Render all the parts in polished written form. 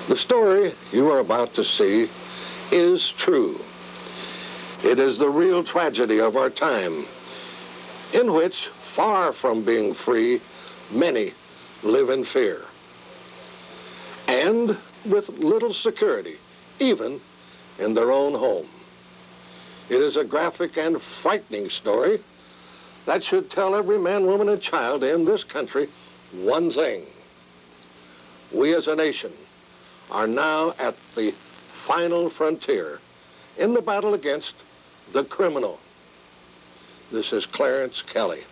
The story you are about to see is true. It is the real tragedy of our time, in which, far from being free, many live in fear and with little security, even in their own home. It is a graphic and frightening story that should tell every man, woman, and child in this country one thing. We as a nation are now at the final frontier in the battle against the criminal. This is Clarence Kelley.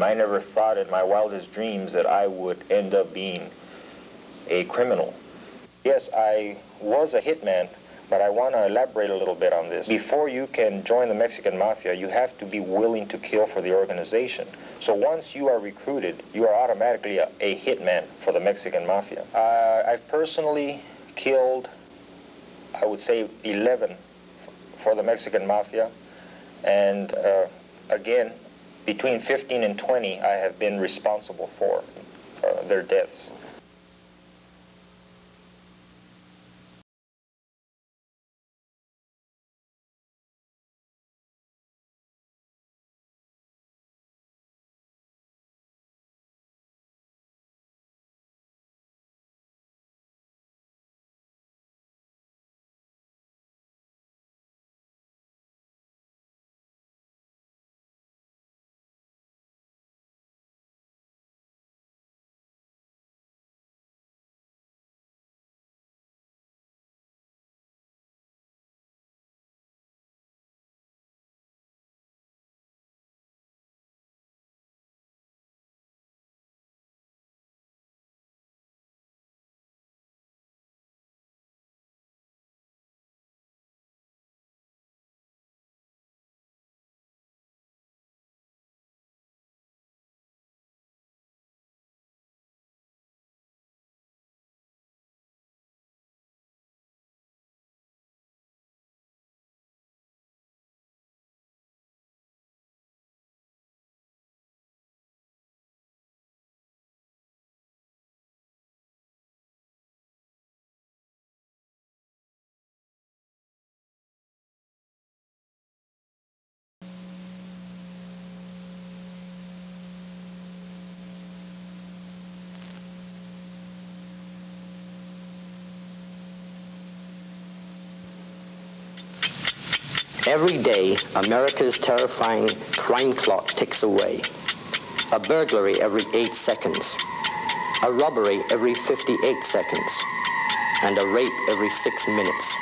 I never thought in my wildest dreams that I would end up being a criminal. Yes, I was a hitman, but I want to elaborate a little bit on this. Before you can join the Mexican Mafia, you have to be willing to kill for the organization. So once you are recruited, you are automatically a hitman for the Mexican Mafia. I've personally killed, I would say, 11 for the Mexican Mafia, and again, between 15 and 20, I have been responsible for their deaths. Every day, America's terrifying crime clock ticks away. A burglary every 8 seconds, a robbery every 58 seconds, and a rape every 6 minutes.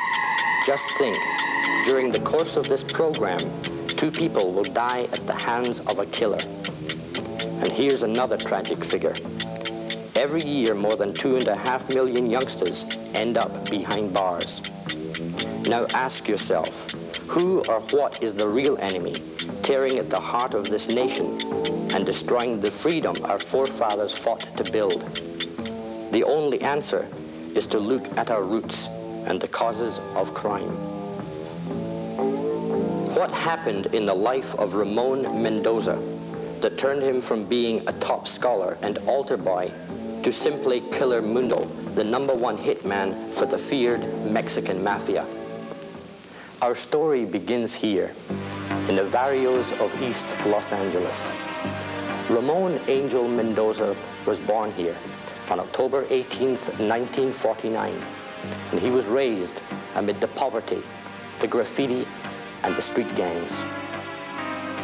Just think, during the course of this program, 2 people will die at the hands of a killer. And here's another tragic figure. Every year, more than 2.5 million youngsters end up behind bars. Now ask yourself, who or what is the real enemy, tearing at the heart of this nation and destroying the freedom our forefathers fought to build? The only answer is to look at our roots and the causes of crime. What happened in the life of Ramon Mendoza that turned him from being a top scholar and altar boy to simply killer Mundo, the #1 hitman for the feared Mexican Mafia. Our story begins here, in the barrios of East Los Angeles. Ramon Angel Mendoza was born here on October 18th, 1949, and he was raised amid the poverty, the graffiti, and the street gangs.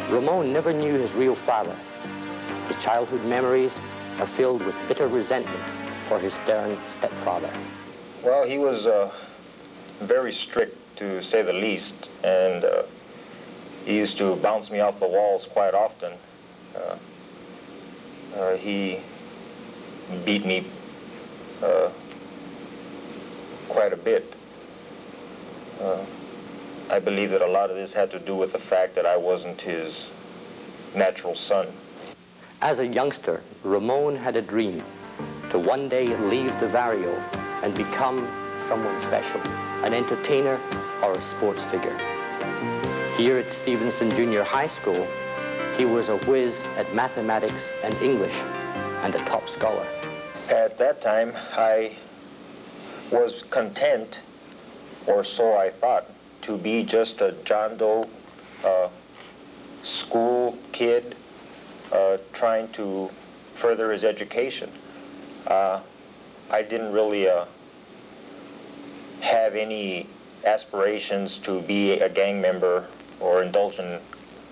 Ramon never knew his real father. His childhood memories are filled with bitter resentment for his stern stepfather. Well, he was very strict, to say the least, and he used to bounce me off the walls quite often. He beat me quite a bit. I believe that a lot of this had to do with the fact that I wasn't his natural son. As a youngster, Ramon had a dream to one day leave the barrio and become someone special, an entertainer or a sports figure. Here at Stevenson Junior High School, he was a whiz at mathematics and English and a top scholar. At that time, I was content, or so I thought, to be just a John Doe school kid trying to further his education. I didn't really have any aspirations to be a gang member or indulge in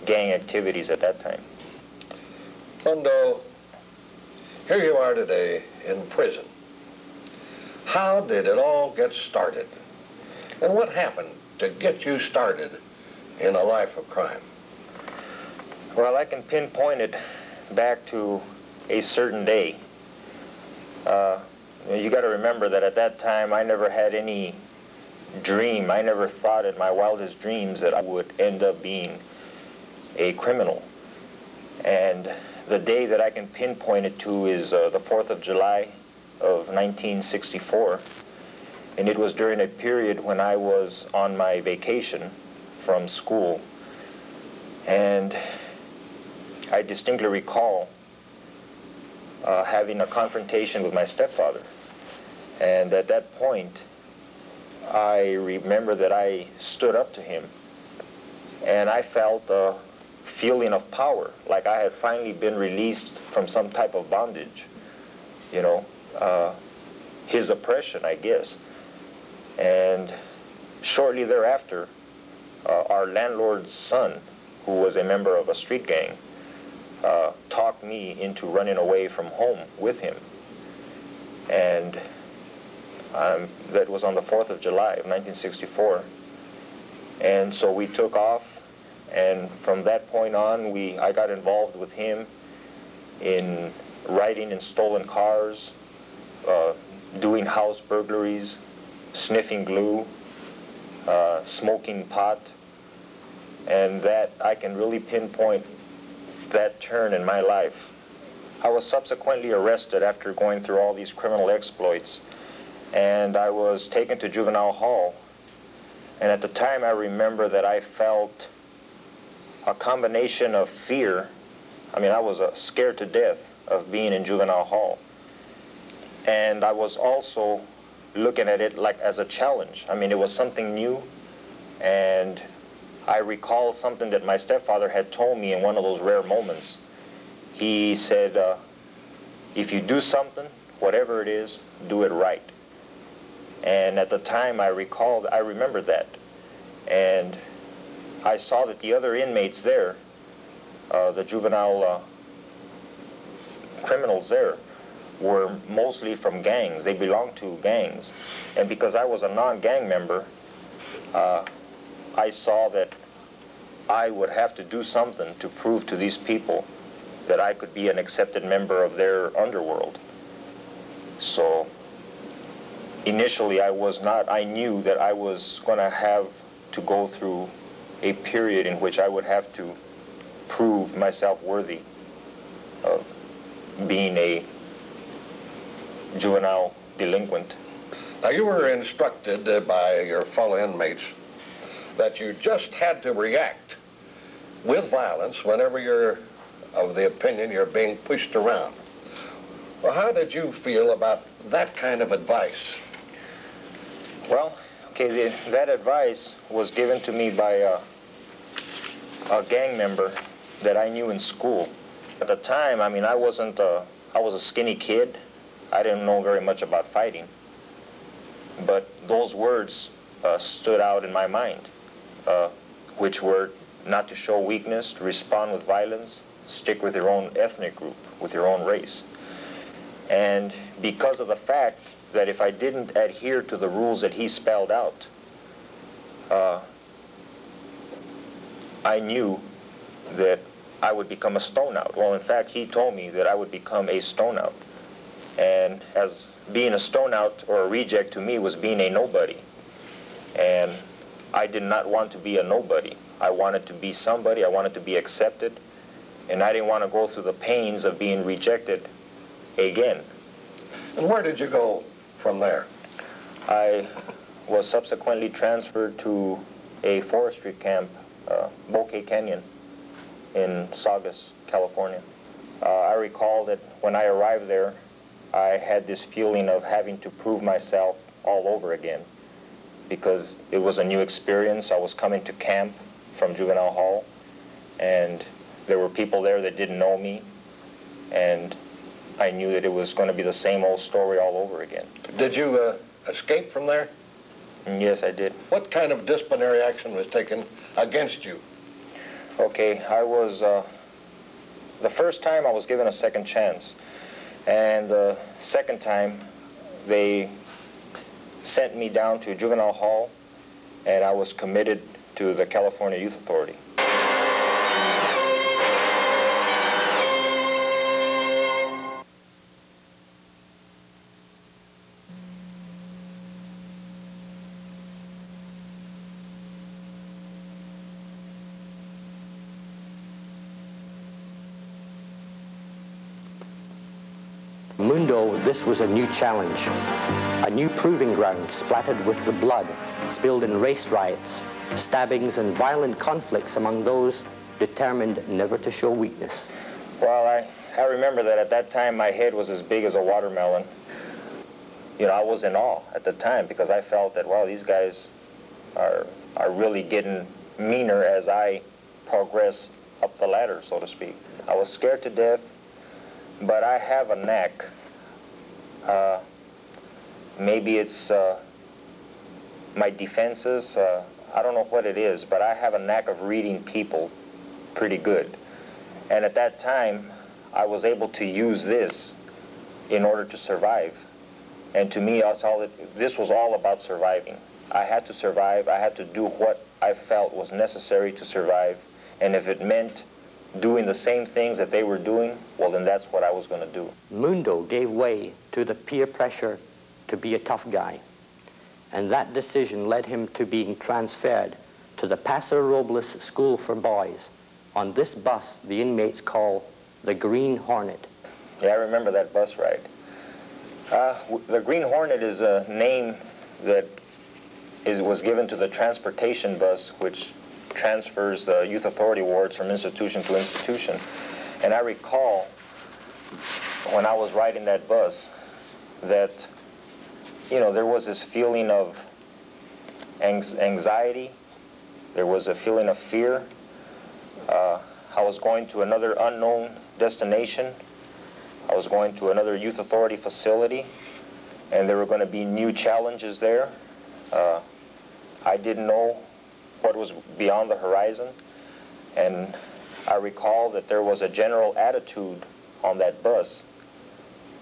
gang activities at that time. Mundo, here you are today in prison. How did it all get started? And what happened to get you started in a life of crime? Well, I can pinpoint it back to a certain day. You got to remember that at that time I never had any dream. I never thought in my wildest dreams that I would end up being a criminal. And the day that I can pinpoint it to is the 4th of July of 1964. And it was during a period when I was on my vacation from school. And I distinctly recall having a confrontation with my stepfather. And at that point, I remember that I stood up to him, and I felt a feeling of power, like I had finally been released from some type of bondage, you know, his oppression, I guess. And shortly thereafter, our landlord's son, who was a member of a street gang, talked me into running away from home with him. And that was on the 4th of July of 1964. And so we took off, and from that point on, I got involved with him in riding in stolen cars, doing house burglaries, sniffing glue, smoking pot, and that I can really pinpoint that turn in my life. I was subsequently arrested after going through all these criminal exploits, and I was taken to juvenile hall. And at the time, I remember that I felt a combination of fear. I mean, I was scared to death of being in juvenile hall. And I was also looking at it like as a challenge. I mean, it was something new, and I recall something that my stepfather had told me in one of those rare moments. He said, if you do something, whatever it is, do it right. And at the time, I remembered that. And I saw that the other inmates there, the juvenile criminals there, were mostly from gangs. They belonged to gangs. And because I was a non-gang member, I saw that I would have to do something to prove to these people that I could be an accepted member of their underworld. So initially I knew that I was going to have to go through a period in which I would have to prove myself worthy of being a juvenile delinquent. Now, you were instructed by your fellow inmates that you just had to react with violence whenever you're of the opinion you're being pushed around. Well, how did you feel about that kind of advice? Well, okay, that advice was given to me by a gang member that I knew in school. At the time, I mean, I was a skinny kid. I didn't know very much about fighting. But those words stood out in my mind, which were not to show weakness, to respond with violence, stick with your own ethnic group, with your own race. And because of the fact that if I didn't adhere to the rules that he spelled out, I knew that I would become a stoneout. Well, in fact, he told me that I would become a stoneout. And as being a stoneout or a reject to me was being a nobody. And I did not want to be a nobody. I wanted to be somebody. I wanted to be accepted. And I didn't want to go through the pains of being rejected again. And where did you go from there? I was subsequently transferred to a forestry camp, Bouquet Canyon, in Saugus, California. I recall that when I arrived there, I had this feeling of having to prove myself all over again because it was a new experience. I was coming to camp from juvenile hall, and there were people there that didn't know me, and I knew that it was going to be the same old story all over again. Did you escape from there? Yes, I did. What kind of disciplinary action was taken against you? Okay, I was, the first time I was given a second chance. And the second time, they sent me down to juvenile hall, and I was committed to the California Youth Authority. Mundo, this was a new challenge, a new proving ground splattered with the blood spilled in race riots, stabbings, and violent conflicts among those determined never to show weakness. Well, I remember that at that time my head was as big as a watermelon. You know, I was in awe at the time because I felt that, wow, these guys are really getting meaner as I progress up the ladder, so to speak. I was scared to death. But I have a knack, maybe it's my defenses, I don't know what it is, but I have a knack of reading people pretty good. And at that time, I was able to use this in order to survive. And to me, this was all about surviving. I had to survive, I had to do what I felt was necessary to survive, and if it meant doing the same things that they were doing, well, then that's what I was going to do. Mundo gave way to the peer pressure to be a tough guy, and that decision led him to being transferred to the Paso Robles School for Boys on this bus the inmates call the Green Hornet. Yeah, I remember that bus ride. The Green Hornet is a name that was given to the transportation bus, which transfers the youth authority wards from institution to institution. And I recall when I was riding that bus that, you know, there was this feeling of anxiety. There was a feeling of fear. I was going to another unknown destination. I was going to another youth authority facility, and there were going to be new challenges there. I didn't know what was beyond the horizon, and I recall that there was a general attitude on that bus,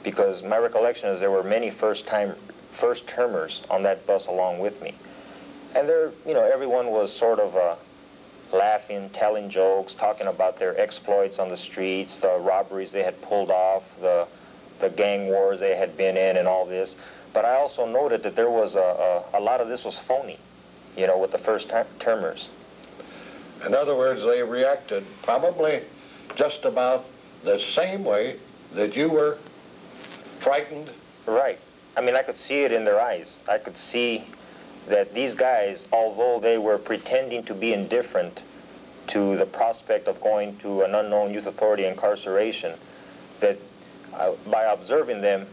because my recollection is there were many first-termers on that bus along with me, and there, you know, everyone was sort of laughing, telling jokes, talking about their exploits on the streets, the robberies they had pulled off, the gang wars they had been in, and all this. But I also noted that there was a lot of this was phony, you know, with the first-termers. In other words, they reacted probably just about the same way that you were frightened. Right. I mean, I could see it in their eyes. I could see that these guys, although they were pretending to be indifferent to the prospect of going to an unknown youth authority incarceration, that by observing them,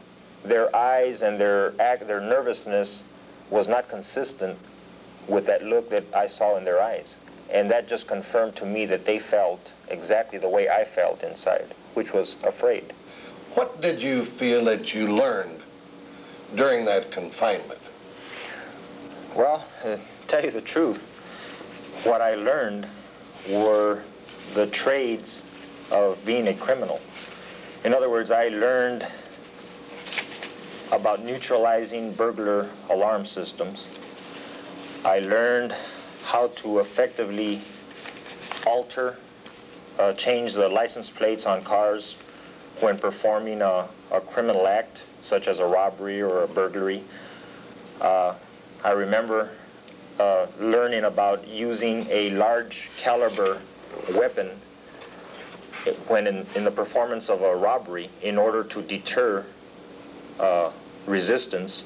their eyes and their nervousness was not consistent with that look that I saw in their eyes. And that just confirmed to me that they felt exactly the way I felt inside, which was afraid. What did you feel that you learned during that confinement? Well, to tell you the truth, what I learned were the trades of being a criminal. In other words, I learned about neutralizing burglar alarm systems. I learned how to effectively alter, change the license plates on cars when performing a criminal act, such as a robbery or a burglary. I remember learning about using a large caliber weapon when in the performance of a robbery in order to deter resistance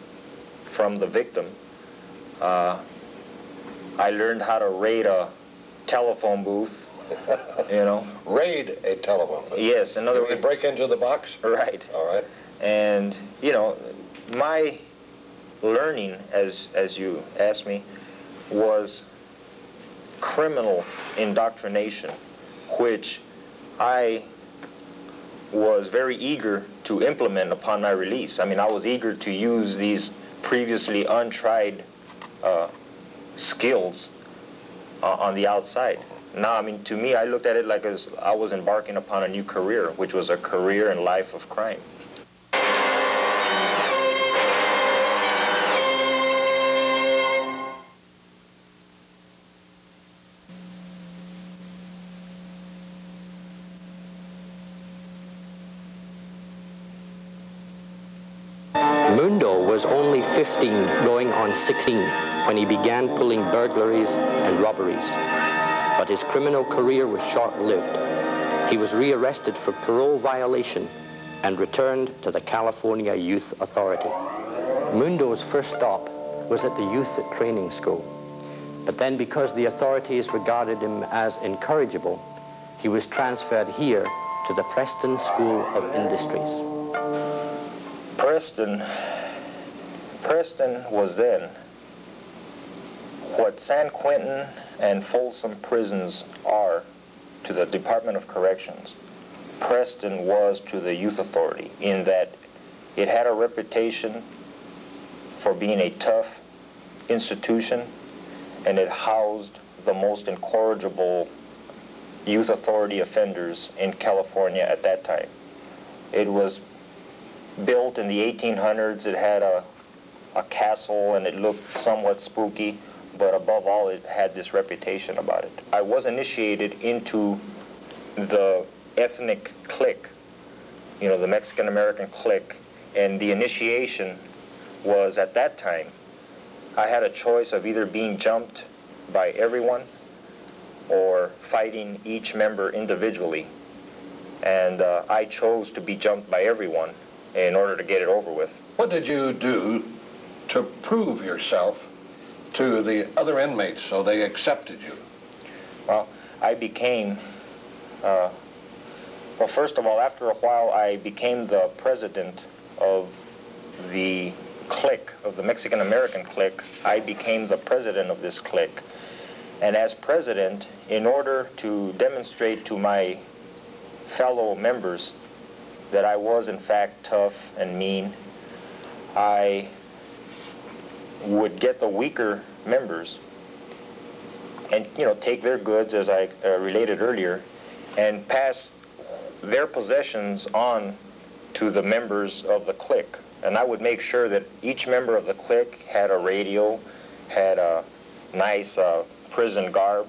from the victim. I learned how to raid a telephone booth, you know. Raid a telephone booth? Yes, in other words. Break into the box? Right. All right. And, you know, my learning, as you asked me, was criminal indoctrination, which I was very eager to implement upon my release. I mean, I was eager to use these previously untried skills on the outside. Now, I mean, to me, I looked at it like as I was embarking upon a new career, which was a career and life of crime. Mundo was only 15, going on 16, when he began pulling burglaries and robberies. But his criminal career was short-lived. He was rearrested for parole violation and returned to the California Youth Authority. Mundo's first stop was at the Youth Training School. But then, because the authorities regarded him as incorrigible, he was transferred here to the Preston School of Industries. Preston was then what San Quentin and Folsom prisons are to the Department of Corrections. Preston was to the Youth Authority, in that it had a reputation for being a tough institution, and it housed the most incorrigible Youth Authority offenders in California at that time. It was built in the 1800s. It had a castle, and it looked somewhat spooky, but above all, it had this reputation about it. I was initiated into the ethnic clique, you know, the Mexican-American clique, and the initiation was, at that time, I had a choice of either being jumped by everyone or fighting each member individually. And I chose to be jumped by everyone in order to get it over with. What did you do to prove yourself to the other inmates so they accepted you? Well, I became, well, first of all, after a while, I became the president of the clique, of the Mexican-American clique. I became the president of this clique. And as president, in order to demonstrate to my fellow members that I was, in fact, tough and mean, I would get the weaker members and, you know, take their goods, as I related earlier, and pass their possessions on to the members of the clique. And I would make sure that each member of the clique had a radio, had a nice prison garb,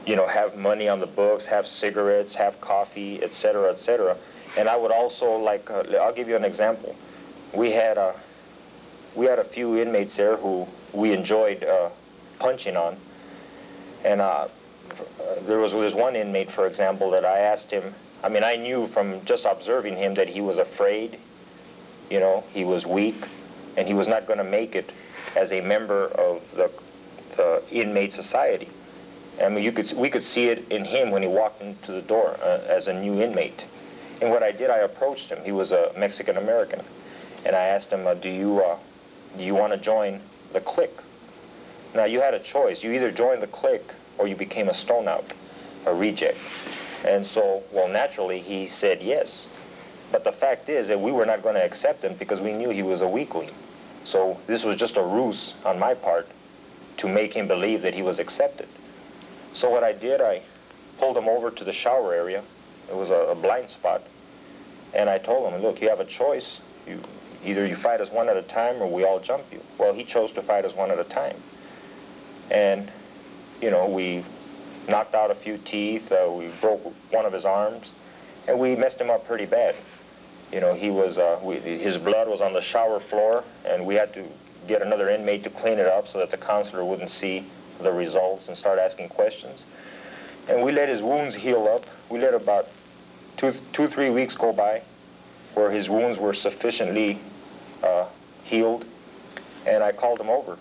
you know, have money on the books, have cigarettes, have coffee, etc., etc. And I would also, like, I'll give you an example. We had a few inmates there who we enjoyed punching on. And there was one inmate, for example, that I asked him, I mean, I knew from just observing him that he was afraid, you know, he was weak, and he was not going to make it as a member of the inmate society. I mean, we could see it in him when he walked into the door as a new inmate. And what I did, I approached him. He was a Mexican-American. And I asked him, do you want to join the clique? Now, you had a choice. You either joined the clique or you became a stone out, a reject. And so, well, naturally, he said yes. But the fact is that we were not going to accept him because we knew he was a weakling. So this was just a ruse on my part to make him believe that he was accepted. So what I did, I pulled him over to the shower area. It was a blind spot. And I told him, look, you have a choice. Either you fight us one at a time or we all jump you. Well, he chose to fight us one at a time. And, you know, we knocked out a few teeth, we broke one of his arms, and we messed him up pretty bad. You know, he was, his blood was on the shower floor, and we had to get another inmate to clean it up so that the counselor wouldn't see the results and start asking questions. And we let his wounds heal up. We let about 2-3 weeks go by where his wounds were sufficiently healed. And I called him over,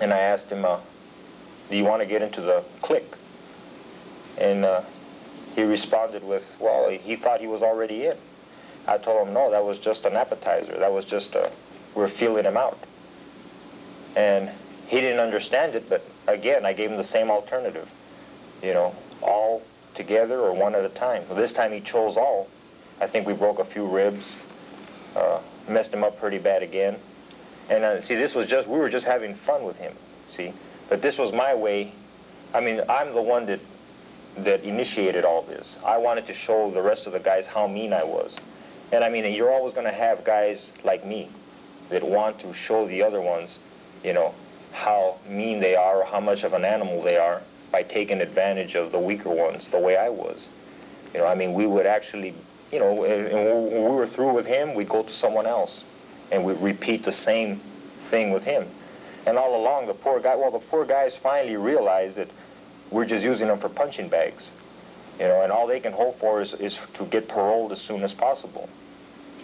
and I asked him, do you want to get into the clique? And he responded with, well, he thought he was already in. I told him, no, that was just an appetizer. That was just, we're feeling him out. And he didn't understand it, but again, I gave him the same alternative. You know, all together or one at a time. Well, this time he chose all. I think we broke a few ribs, messed him up pretty bad again. And see, this was just, we were just having fun with him, see? But this was my way. I mean, I'm the one that initiated all this. I wanted to show the rest of the guys how mean I was. And I mean, you're always going to have guys like me that want to show the other ones, you know, how mean they are or how much of an animal they are by taking advantage of the weaker ones the way I was. You know, I mean, we would actually, you know, and when we were through with him, we'd go to someone else and we'd repeat the same thing with him. And all along, the poor guys finally realized that we're just using them for punching bags. You know, and all they can hope for is to get paroled as soon as possible.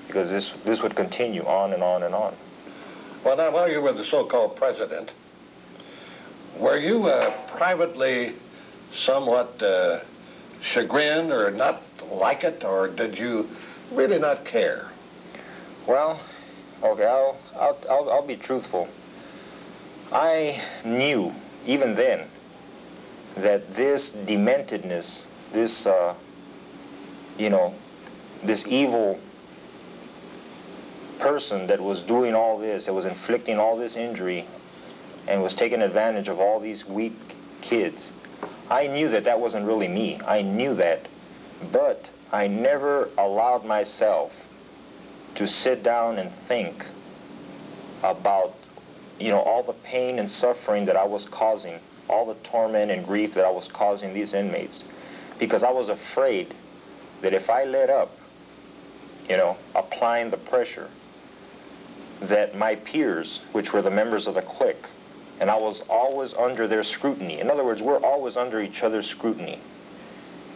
Because this would continue on and on and on. Well, now, while you were the so-called president, were you privately somewhat chagrined or not like it, or did you really not care? Well, okay, I'll be truthful. I knew, even then, that this dementedness, this, you know, this evil person that was doing all this, that was inflicting all this injury and was taking advantage of all these weak kids, I knew that that wasn't really me. I knew that. But I never allowed myself to sit down and think about, you know, all the pain and suffering that I was causing, all the torment and grief that I was causing these inmates, because I was afraid that if I let up, you know, applying the pressure, that my peers, which were the members of the clique, and I was always under their scrutiny. In other words, we're always under each other's scrutiny.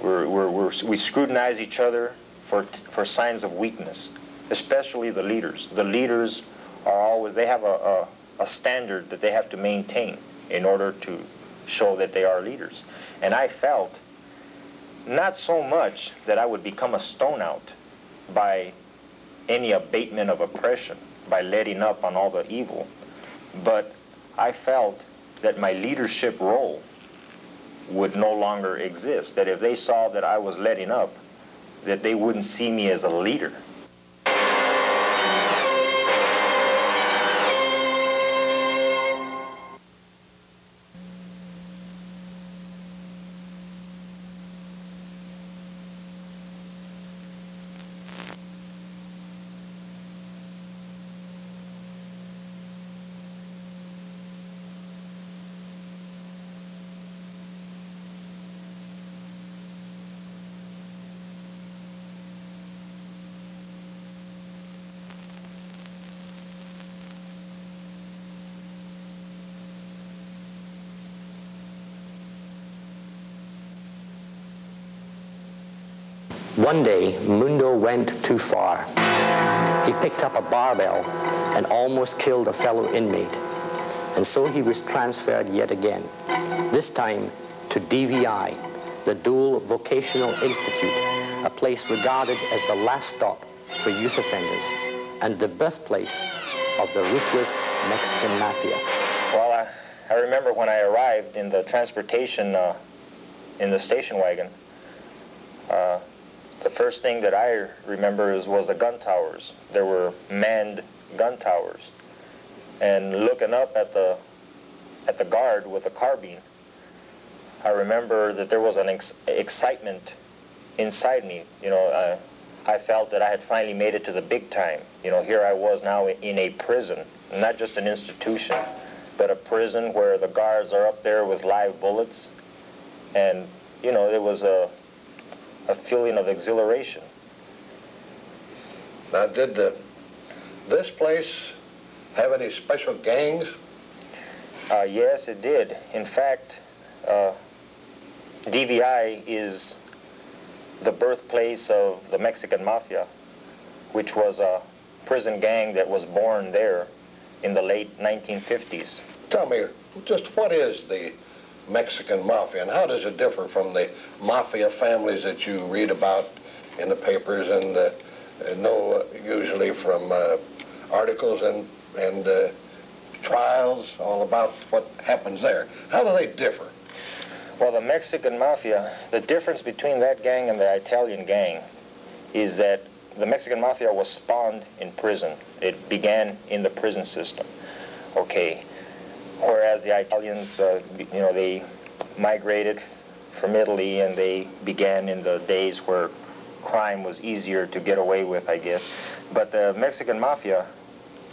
We scrutinize each other for signs of weakness, especially the leaders. The leaders are always, they have a standard that they have to maintain in order to show that they are leaders. And I felt not so much that I would become a stone out by any abatement of oppression, by letting up on all the evil, but I felt that my leadership role would no longer exist, that if they saw that I was letting up, that they wouldn't see me as a leader. One day, Mundo went too far. He picked up a barbell and almost killed a fellow inmate. And so he was transferred yet again, this time to DVI, the Dual Vocational Institute, a place regarded as the last stop for youth offenders and the birthplace of the ruthless Mexican Mafia. Well, I remember when I arrived in the transportation in the station wagon, the first thing that I remember was the gun towers. There were manned gun towers. And looking up at the guard with a carbine, I remember that there was an excitement inside me. You know, I felt that I had finally made it to the big time. You know, here I was now in a prison, not just an institution, but a prison where the guards are up there with live bullets. And, you know, there was a feeling of exhilaration. Now, did this place have any special gangs? Yes, it did. In fact, DVI is the birthplace of the Mexican Mafia, which was a prison gang that was born there in the late 1950s. Tell me, just what is the Mexican Mafia, and how does it differ from the Mafia families that you read about in the papers and know usually from articles and trials all about what happens there? How do they differ? Well, the Mexican Mafia, the difference between that gang and the Italian gang is that the Mexican Mafia was spawned in prison. It began in the prison system. Okay. Whereas the Italians, you know, they migrated from Italy and they began in the days where crime was easier to get away with, I guess. But the Mexican Mafia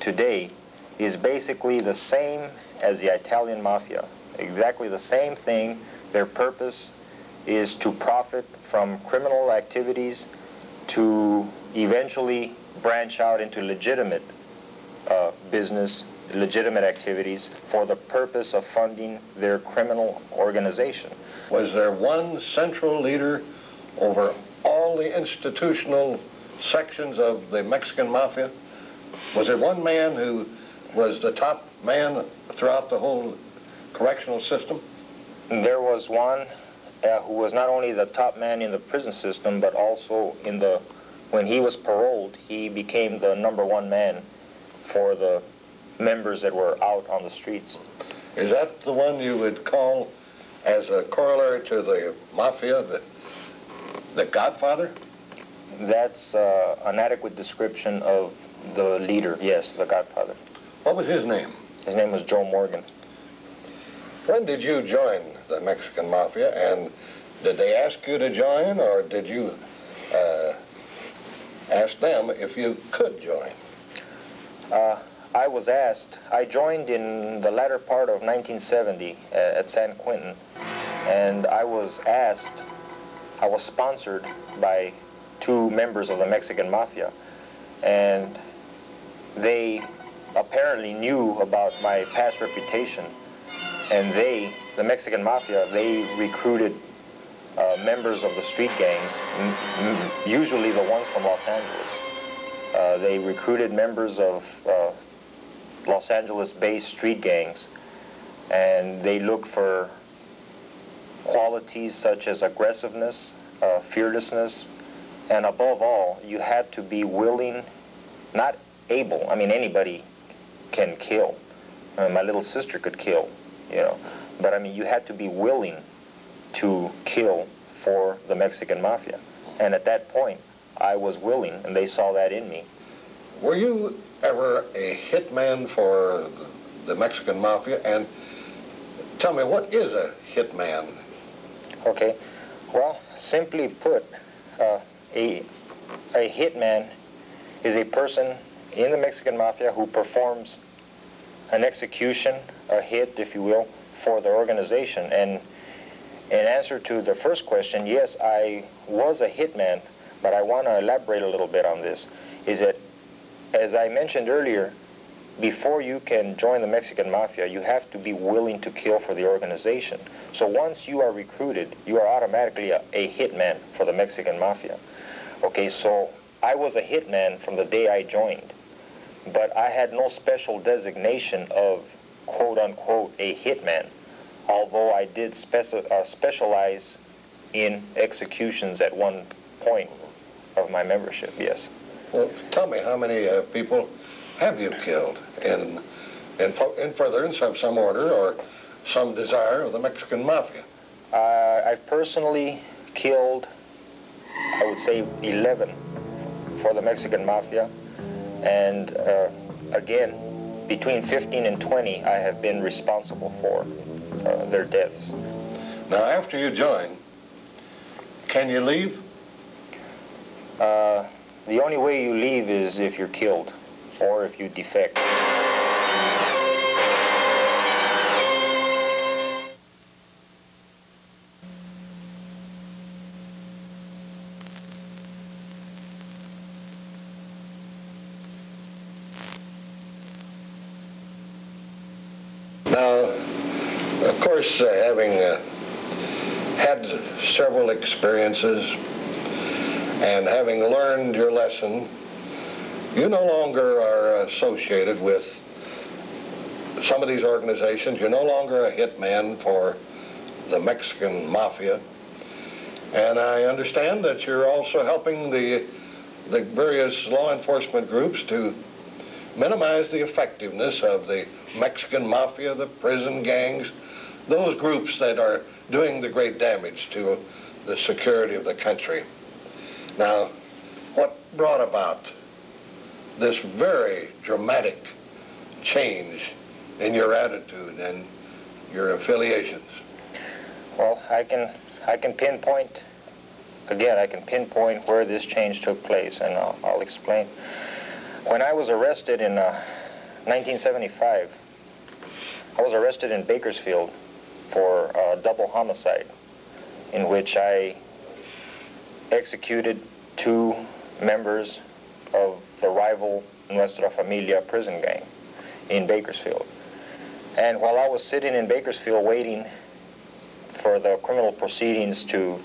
today is basically the same as the Italian Mafia. Exactly the same thing. Their purpose is to profit from criminal activities to eventually branch out into legitimate business, legitimate activities for the purpose of funding their criminal organization. Was there one central leader over all the institutional sections of the Mexican Mafia? Was there one man who was the top man throughout the whole correctional system? There was one who was not only the top man in the prison system, but also when he was paroled, he became the #1 man for the members that were out on the streets. Is that the one you would call, as a corollary to the Mafia, the Godfather? That's an adequate description of the leader, yes, the Godfather. What was his name? His name was Joe Morgan. When did you join the Mexican Mafia, and did they ask you to join, or did you ask them if you could join? I was asked. I joined in the latter part of 1970 at San Quentin, and I was asked, I was sponsored by 2 members of the Mexican Mafia, and they apparently knew about my past reputation, and the Mexican Mafia, they recruited members of the street gangs, usually the ones from Los Angeles. They recruited members of Los Angeles-based street gangs, and they looked for qualities such as aggressiveness, fearlessness, and above all, you had to be willing, not able. I mean, anybody can kill. My little sister could kill, you know. But I mean, you had to be willing to kill for the Mexican Mafia. And at that point, I was willing, and they saw that in me. Were you ever a hitman for the Mexican Mafia? And tell me, what is a hitman? Okay. Well, simply put, a hitman is a person in the Mexican Mafia who performs an execution, a hit, if you will, for the organization. And in answer to the first question, yes, I was a hitman, but I want to elaborate a little bit on this. Is that, as I mentioned earlier, before you can join the Mexican Mafia, you have to be willing to kill for the organization. So once you are recruited, you are automatically a hitman for the Mexican Mafia. Okay, so I was a hitman from the day I joined, but I had no special designation of quote-unquote a hitman, although I did specialize in executions at one point of my membership, yes. Well, tell me, how many people have you killed in furtherance of some order or some desire of the Mexican Mafia? I've personally killed, I would say, 11 for the Mexican Mafia. And again, between 15 and 20, I have been responsible for their deaths. Now, after you join, can you leave? The only way you leave is if you're killed or if you defect. Now, of course, having had several experiences and having learned your lesson, you no longer are associated with some of these organizations. You're no longer a hitman for the Mexican Mafia. And I understand that you're also helping the various law enforcement groups to minimize the effectiveness of the Mexican Mafia, the prison gangs, those groups that are doing the great damage to the security of the country. Now, what brought about this very dramatic change in your attitude and your affiliations? Well, I can pinpoint, again, I can pinpoint where this change took place, and I'll explain. When I was arrested in 1975, I was arrested in Bakersfield for double homicide, in which I executed 2 members of the rival Nuestra Familia prison gang in Bakersfield. And while I was sitting in Bakersfield waiting for the criminal proceedings to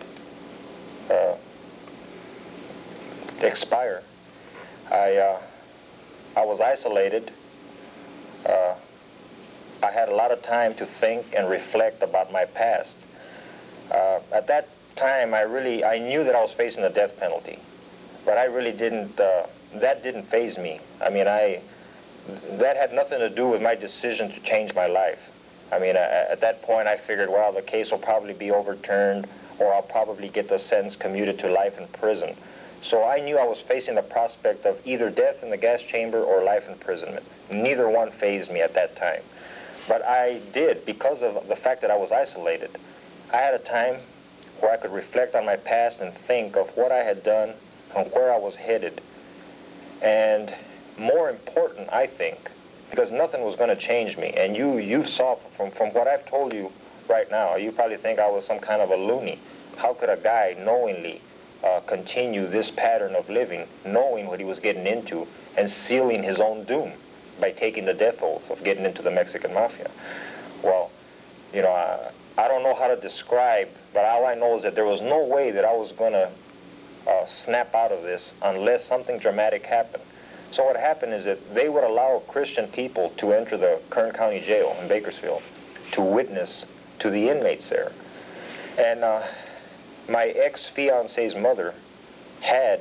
expire, I was isolated. I had a lot of time to think and reflect about my past. At that time, I knew that I was facing the death penalty, but I really didn't, that didn't faze me. I mean, that had nothing to do with my decision to change my life. I mean, at that point, I figured, well, the case will probably be overturned, or I'll probably get the sentence commuted to life in prison. So I knew I was facing the prospect of either death in the gas chamber or life imprisonment. Neither one fazed me at that time. But I did, because of the fact that I was isolated. I had a time where I could reflect on my past and think of what I had done and where I was headed. And more important, I think, because nothing was going to change me. And you saw from what I've told you right now, you probably think I was some kind of a loony. How could a guy knowingly continue this pattern of living, knowing what he was getting into and sealing his own doom by taking the death oath of getting into the Mexican Mafia? Well, you know, I don't know how to describe, but all I know is that there was no way that I was going to snap out of this unless something dramatic happened. So what happened is that they would allow Christian people to enter the Kern County Jail in Bakersfield to witness to the inmates there. And my ex-fiance's mother had,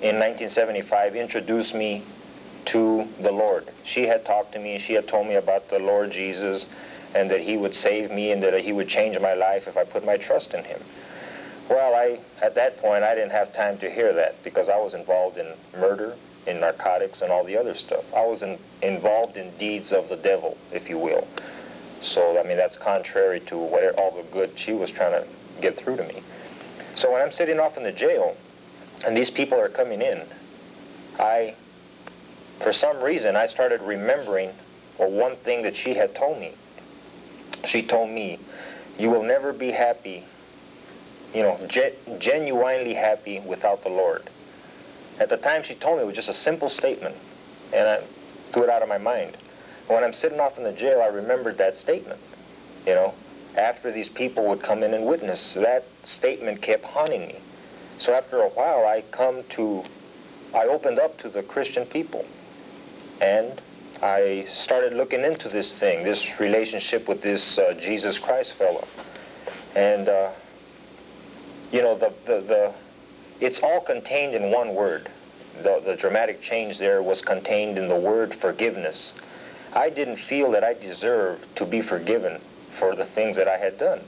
in 1975, introduced me to the Lord. She had talked to me, she had told me about the Lord Jesus, and that he would save me and that he would change my life if I put my trust in him. Well, at that point, I didn't have time to hear that because I was involved in murder, in narcotics, and all the other stuff. I was involved in deeds of the devil, if you will. So, I mean, that's contrary to all the good she was trying to get through to me. So when I'm sitting off in the jail, and these people are coming in, for some reason, I started remembering one thing that she had told me. She told me, you will never be happy, you know, genuinely happy without the Lord. At the time she told me, it was just a simple statement, and I threw it out of my mind. When I'm sitting off in the jail, I remembered that statement, you know. After these people would come in and witness, that statement kept haunting me. So after a while, I opened up to the Christian people, and I started looking into this thing, this relationship with this Jesus Christ fellow. And, you know, it's all contained in one word. The dramatic change there was contained in the word forgiveness. I didn't feel that I deserved to be forgiven for the things that I had done.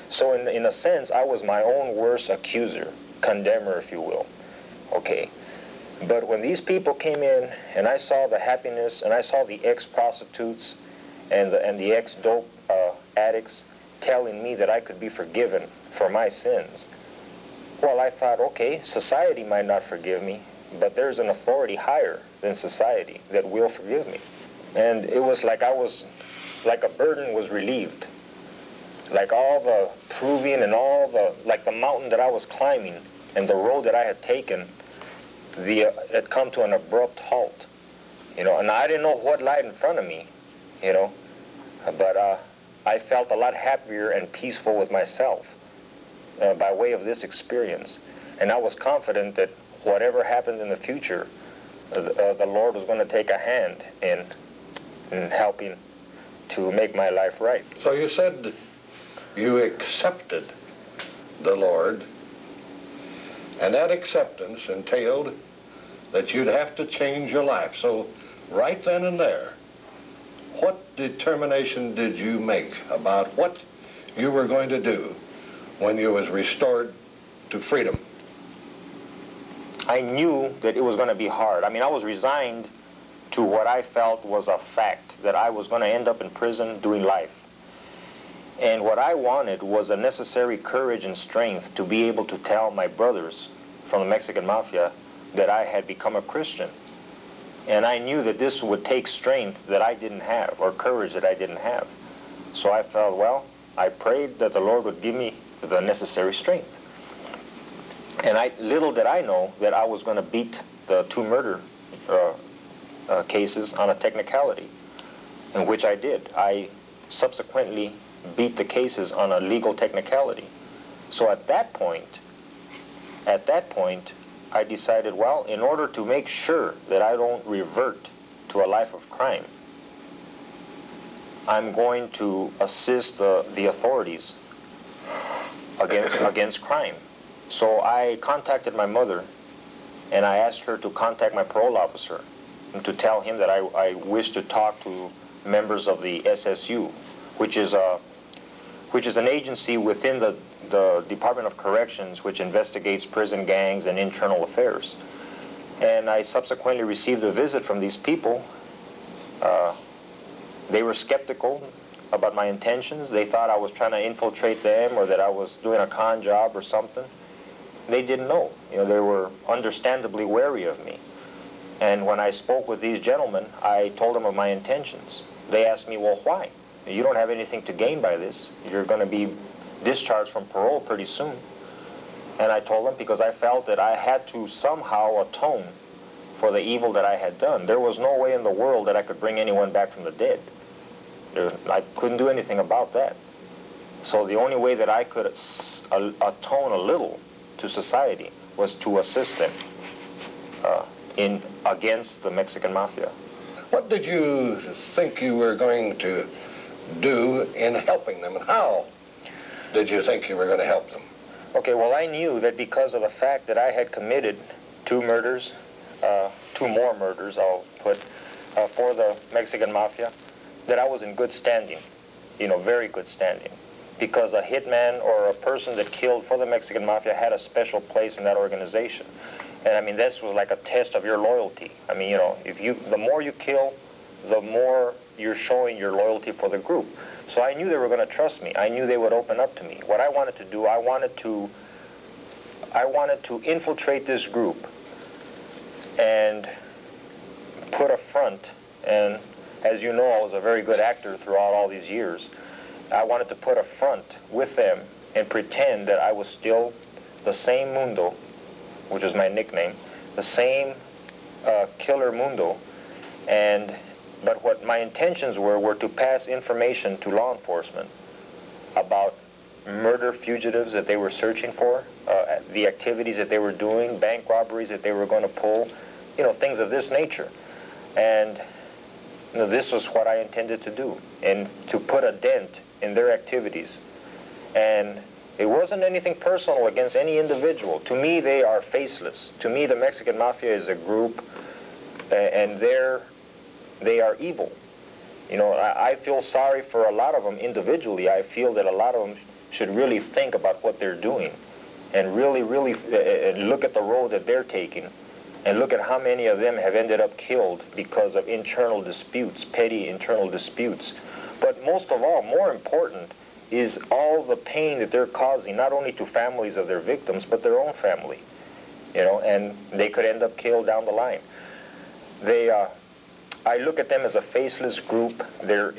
So in a sense, I was my own worst accuser, condemner, if you will. Okay. But when these people came in and I saw the happiness and I saw the ex-prostitutes and the ex-dope addicts telling me that I could be forgiven for my sins, well, I thought, okay, society might not forgive me, but there's an authority higher than society that will forgive me. And it was like like a burden was relieved. Like all the proving and like the mountain that I was climbing and the road that I had taken, had come to an abrupt halt, and I didn't know what lied in front of me, but I felt a lot happier and peaceful with myself by way of this experience. And I was confident that whatever happened in the future, the Lord was going to take a hand in helping to make my life right. So you said you accepted the Lord, and that acceptance entailed that you'd have to change your life. So right then and there, what determination did you make about what you were going to do when you was restored to freedom? I knew that it was going to be hard. I mean, I was resigned to what I felt was a fact, that I was going to end up in prison doing life. And what I wanted was a necessary courage and strength to be able to tell my brothers from the Mexican Mafia that I had become a Christian. And I knew that this would take strength that I didn't have, or courage that I didn't have. So I felt, well, I prayed that the Lord would give me the necessary strength. And little did I know that I was going to beat the 2 murder cases on a technicality, in which I did. I subsequently beat the cases on a legal technicality. So at that point, I decided, well, in order to make sure that I don't revert to a life of crime, I'm going to assist the authorities against crime. So I contacted my mother, and I asked her to contact my parole officer and to tell him that I wish to talk to members of the SSU, which is an agency within the Department of Corrections, which investigates prison gangs and internal affairs. And I subsequently received a visit from these people. They were skeptical about my intentions. They thought I was trying to infiltrate them or that I was doing a con job or something. They didn't know. They were understandably wary of me. And when I spoke with these gentlemen, I told them of my intentions. They asked me, well, why? You don't have anything to gain by this. You're going to be discharged from parole pretty soon. And I told them because I felt that I had to somehow atone for the evil that I had done. There was no way in the world that I could bring anyone back from the dead. I couldn't do anything about that. So the only way that I could atone a little to society was to assist them against the Mexican Mafia. What did you think you were going to do in helping them, and how did you think you were going to help them? Okay, well, I knew that because of the fact that I had committed 2 murders, 2 more murders, I'll put, for the Mexican Mafia, that I was in good standing, very good standing, because a hitman or a person that killed for the Mexican Mafia had a special place in that organization. And I mean, this was like a test of your loyalty. I mean, the more you kill, the more you're showing your loyalty for the group. So I knew they were going to trust me. I knew they would open up to me. What I wanted to do, I wanted to infiltrate this group and put a front. And as you know, I was a very good actor throughout all these years. I wanted to put a front with them and pretend that I was still the same Mundo, which is my nickname, the same killer Mundo. But what my intentions were to pass information to law enforcement about murder fugitives that they were searching for, the activities that they were doing, bank robberies that they were going to pull, things of this nature. And this was what I intended to do, and to put a dent in their activities and It wasn't anything personal against any individual. To me, they are faceless. To me, the Mexican Mafia is a group, and they are evil. You know, I feel sorry for a lot of them individually. I feel that a lot of them should really think about what they're doing and really look at the road that they're taking and look at how many of them have ended up killed because of internal disputes, petty internal disputes. But most of all, more important, is all the pain that they're causing, not only to families of their victims, but their own family. You know, and they could end up killed down the line. I look at them as a faceless group. They're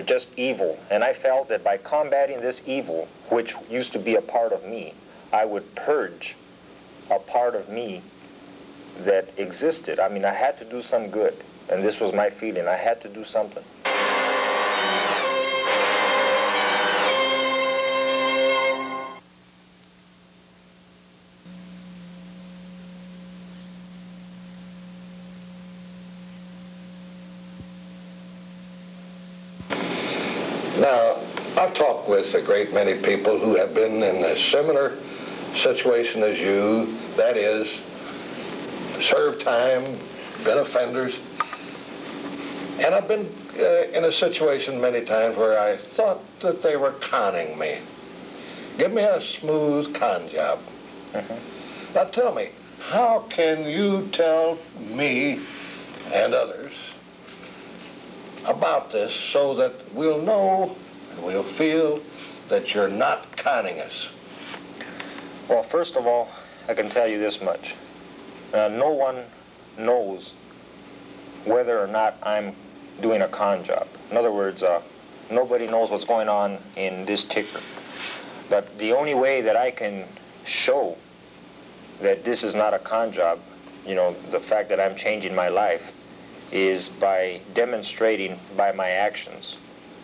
just evil. And I felt that by combating this evil, which used to be a part of me, I would purge a part of me that existed. I mean, I had to do some good. And this was my feeling. I had to do something. Now, I've talked with a great many people who have been in a similar situation as you, that is, served time, been offenders, and I've been in a situation many times where I thought that they were conning me. Give me a smooth con job. Now tell me, how can you tell me and others about this so that we'll know and we'll feel that you're not conning us? Well, first of all, I can tell you this much. No one knows whether or not I'm doing a con job. In other words, nobody knows what's going on in this ticker. But the only way that I can show that this is not a con job, you know, the fact that I'm changing my life, is by demonstrating by my actions.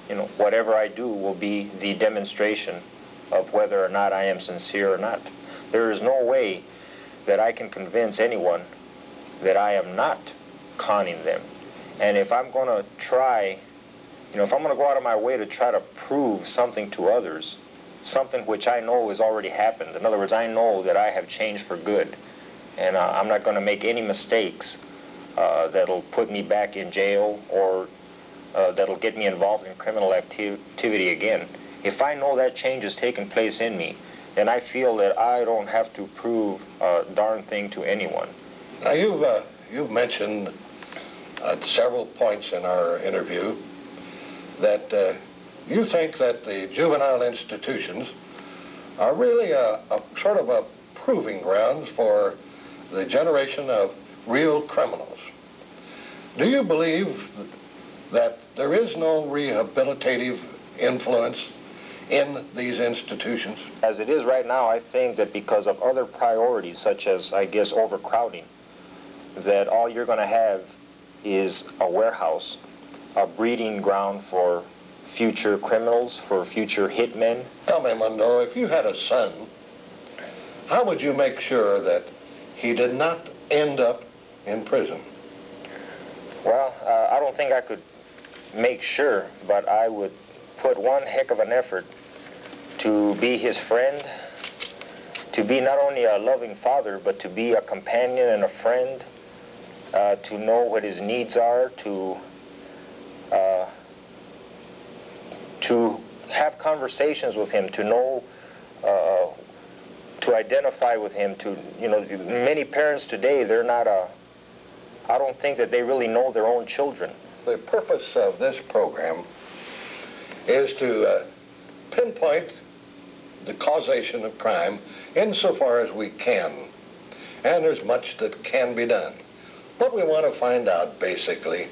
You know, whatever I do will be the demonstration of whether or not I am sincere or not. There is no way that I can convince anyone that I am not conning them. And if I'm going to try, you know, if I'm going to go out of my way to try to prove something to others, something which I know has already happened. In other words, I know that I have changed for good, and I'm not going to make any mistakes that'll put me back in jail or that'll get me involved in criminal activity again. If I know that change has taken place in me, then I feel that I don't have to prove a darn thing to anyone. Now, you've mentioned at several points in our interview that you think that the juvenile institutions are really a sort of a proving grounds for the generation of real criminals. Do you believe that there is no rehabilitative influence in these institutions? As it is right now, I think that because of other priorities, such as, I guess, overcrowding, that all you're going to have is a warehouse, a breeding ground for future criminals, for future hitmen. Tell me, Mundo, if you had a son, how would you make sure that he did not end up in prison? Well, I don't think I could make sure, but I would put one heck of an effort to be his friend, to be not only a loving father, but to be a companion and a friend, to know what his needs are, to have conversations with him, to know, to identify with him, to, you know, many parents today, they're not I don't think that they really know their own children. The purpose of this program is to pinpoint the causation of crime insofar as we can. And there's much that can be done. What we want to find out, basically,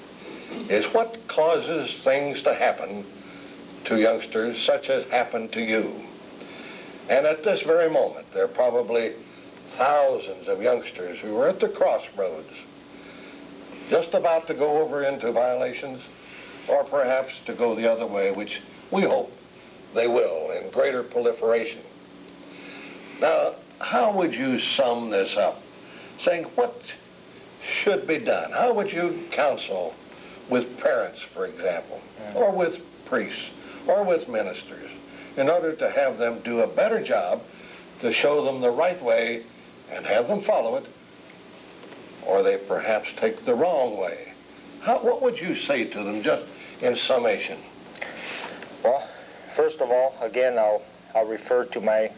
is what causes things to happen to youngsters such as happened to you. And at this very moment, there are probably thousands of youngsters who are at the crossroads, just about to go over into violations, or perhaps to go the other way, which we hope they will in greater proliferation. Now, how would you sum this up, saying what should be done? How would you counsel with parents, for example, or with priests, or with ministers, in order to have them do a better job to show them the right way and have them follow it, or they perhaps take the wrong way. What would you say to them, just in summation? Well, first of all, again, I'll refer to my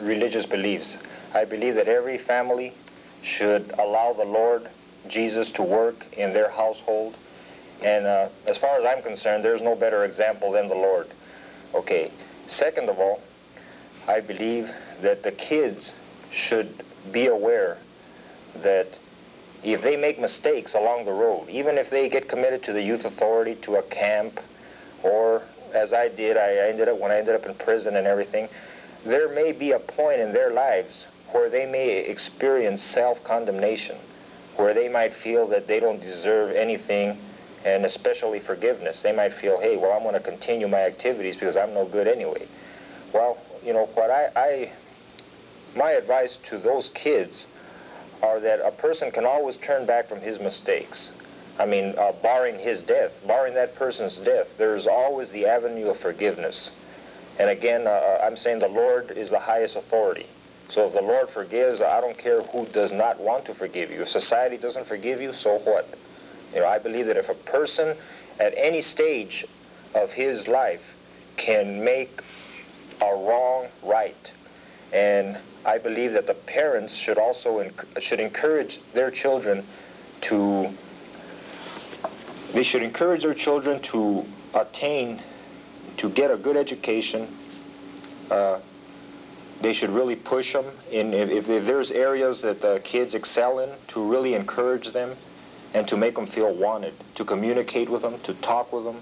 religious beliefs. I believe that every family should allow the Lord Jesus to work in their household. And as far as I'm concerned, there's no better example than the Lord. Okay. Second of all, I believe that the kids should be aware that if they make mistakes along the road, even if they get committed to the youth authority, to a camp, or as I did, when I ended up in prison and everything, there may be a point in their lives where they may experience self-condemnation, where they might feel that they don't deserve anything, and especially forgiveness. They might feel, hey, well, I'm going to continue my activities because I'm no good anyway. Well, you know, what my advice to those kids are that a person can always turn back from his mistakes. I mean, barring his death, barring that person's death, there's always the avenue of forgiveness. And again, I'm saying the Lord is the highest authority. So if the Lord forgives, I don't care who does not want to forgive you. If society doesn't forgive you, so what? You know, I believe that if a person at any stage of his life can make a wrong right, and I believe that the parents should also should encourage their children to attain, to get a good education. They should really push them in, if there's areas that the kids excel in, to really encourage them and to make them feel wanted, to communicate with them, to talk with them,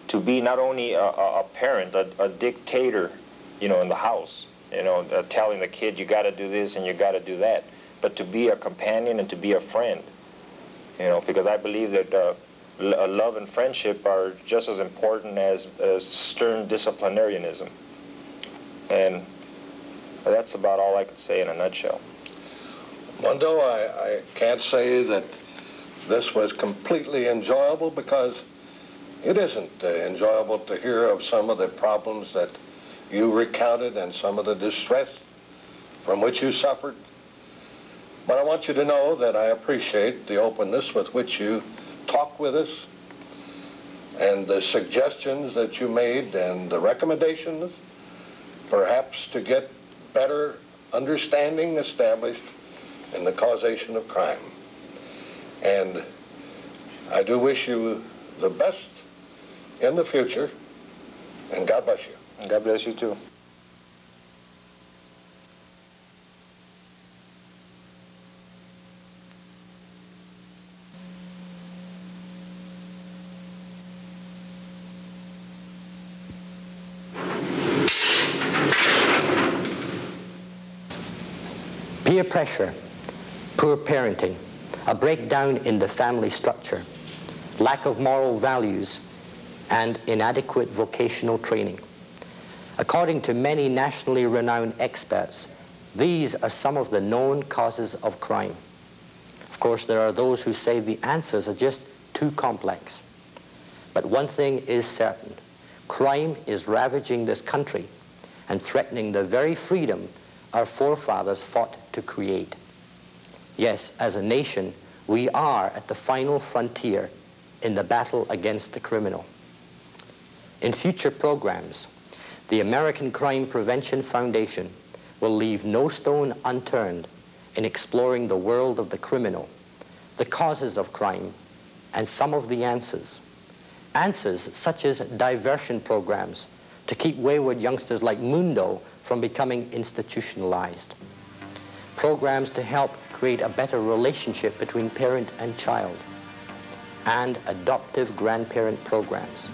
to be not only a parent, a dictator, you know, in the house, you know, telling the kid you got to do this and you got to do that, but to be a companion and to be a friend, you know, because I believe that love and friendship are just as important as stern disciplinarianism. And that's about all I could say in a nutshell. Mundo, I can't say that this was completely enjoyable, because it isn't enjoyable to hear of some of the problems that you recounted and some of the distress from which you suffered. But I want you to know that I appreciate the openness with which you talked with us, and the suggestions that you made, and the recommendations, perhaps to get better understanding established in the causation of crime. And I do wish you the best in the future, and God bless you. And God bless you too. Peer pressure, poor parenting, a breakdown in the family structure, lack of moral values, and inadequate vocational training. According to many nationally renowned experts, these are some of the known causes of crime. Of course, there are those who say the answers are just too complex. But one thing is certain: crime is ravaging this country and threatening the very freedom our forefathers fought to create. Yes, as a nation, we are at the final frontier in the battle against the criminal. In future programs, the American Crime Prevention Foundation will leave no stone unturned in exploring the world of the criminal, the causes of crime, and some of the answers. Answers such as diversion programs to keep wayward youngsters like Mundo from becoming institutionalized. Programs to help create a better relationship between parent and child. And adoptive grandparent programs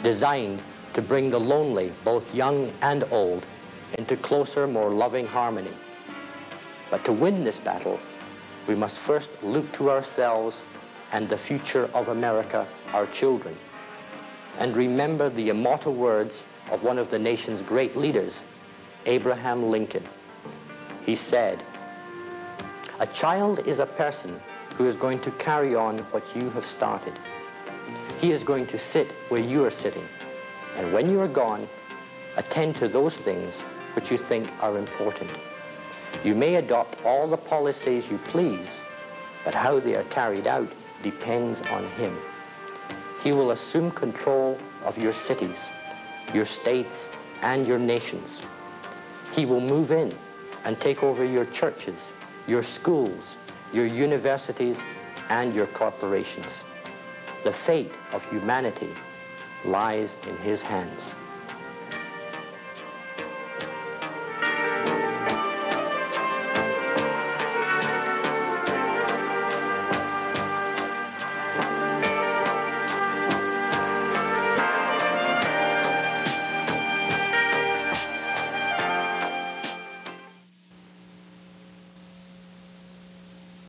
designed to bring the lonely, both young and old, into closer, more loving harmony. But to win this battle, we must first look to ourselves and the future of America, our children, and remember the immortal words of one of the nation's great leaders, Abraham Lincoln. He said, "A child is a person who is going to carry on what you have started. He is going to sit where you are sitting, and when you are gone, Attend to those things which you think are important. You may adopt all the policies you please, but how they are carried out depends on him. He will assume control of your cities, your states, and your nations. He will move in and take over your churches, your schools, your universities, and your corporations. The fate of humanity lies in his hands.